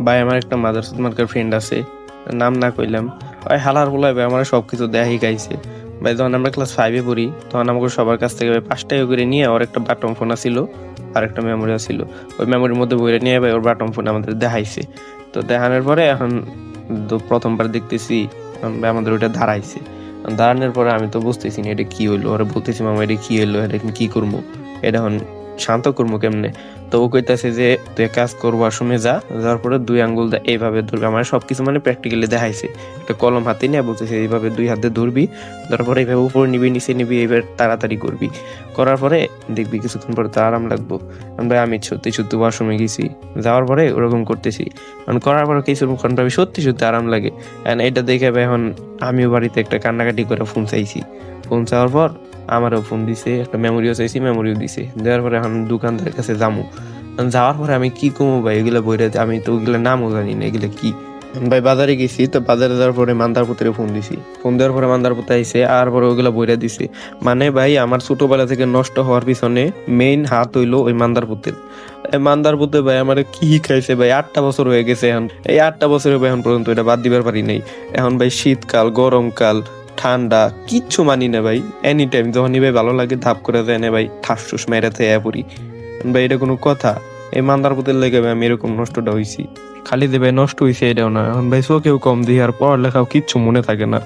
ভাই আমার একটা মাদারসুদ মার্কার ফ্রেন্ড আছে, নাম না কইলাম। ওই হালার বলাই ভাই আমার সবকিছু দেয়া শিখাইছে। ভাই যখন আমরা ক্লাস 5-এ পড়ি তখন আমাকে সবার কাছ থেকে ভাই 5 টাকা করে নিয়ে ওর একটা বাটন ফোন ছিল আর একটা মেমোরি ছিল। ওই মেমোরির মধ্যে বইরে নিয়ে ভাই ওর বাটন ফোন আমাদের দেখাইছে। তো দেখানোর পরে এখন প্রথমবার দেখতেছি ভাই আমাদের ওইটা দাঁড়াইছে। দাঁড়ানোর পরে আমি তো বুঝতেছি না এটা কি হইলো, ওরা বলতেছি মামা এটা কি হইলো, এটা এখন কি করবো, এটা এখন শান্ত করবো কেমনে। তো ও কইতাছে যে তুই এক কাজ কর, ওয়াশরুমে যা, যাওয়ার পরে 2 আঙ্গুল এইভাবে ধরবি। আমার সবকিছু মানে প্র্যাকটিক্যালি দেখাইছে। একটা কলম হাতে নিয়ে বলতেছে এইভাবে 2 হাতে ধরবি, তারপরে এইভাবে উপরে নিবি নিচে নিবি, এইবার তাড়াতাড়ি করবি। করার পরে দেখবি কিছুক্ষণ পরে তো আরাম লাগবো। ভাই আমি সত্যি সত্যি ওয়াশরুমে গেছি, যাওয়ার পরে ওরকম করতেছি, করার পরে কিছুক্ষণ ভাবে সত্যি সত্যি আরাম লাগে। এটা দেখে ভাই এখন আমিও বাড়িতে একটা কান্নাকাটি করে ফোন চাইছি। ফোন চাওয়ার পর আমারও ফোন দিছে, একটা মেমোরিও চাইছি, মেমোরিও দিছে। দেওয়ার পরে এখন দোকানদারের কাছে যামু। যাওয়ার পরে আমি কি কমু ভাই, এগুলো বইটা আমি তো ওগুলো নামও জানি না এগুলো কি। ভাই বাজারে গেছি, তো বাজারে যাওয়ার পরে মান্দার পুত্রে ফোন দিছি। ফোন দেওয়ার পরে মান্দার পুত্র আইসে আর পরে ওগুলো বইরা দিছে। মানে ভাই আমার ছোটবেলা থেকে নষ্ট হওয়ার পিছনে মেইন হাত হইলো ওই মান্দার পুত্রের। এই মান্দার পুত্রে ভাই আমার কি খাইছে ভাই, 8টা বছর হয়ে গেছে এখন। এই 8টা বছরে ভাই এখন পর্যন্ত এটা বাদ দিবার পারি নাই। এখন ভাই শীতকাল, গরমকাল, ঠান্ডা কিচ্ছু মানি না ভাই। এনি টাইম যখনই ভাই ভালো লাগে ধাপ করে যায় না ভাই, ঠাস ঠুস মেরে থেকে পড়ি। ভাই এটা কোনো কথা? এই মান্দার পুতের লেগে ভাই আমি এরকম নষ্টটা হইছি। খালি যে ভাই নষ্ট হইছে এটাও না, এখন ভাই চোখেও কম দিই আর পড়ালেখাও কিচ্ছু মনে থাকে না।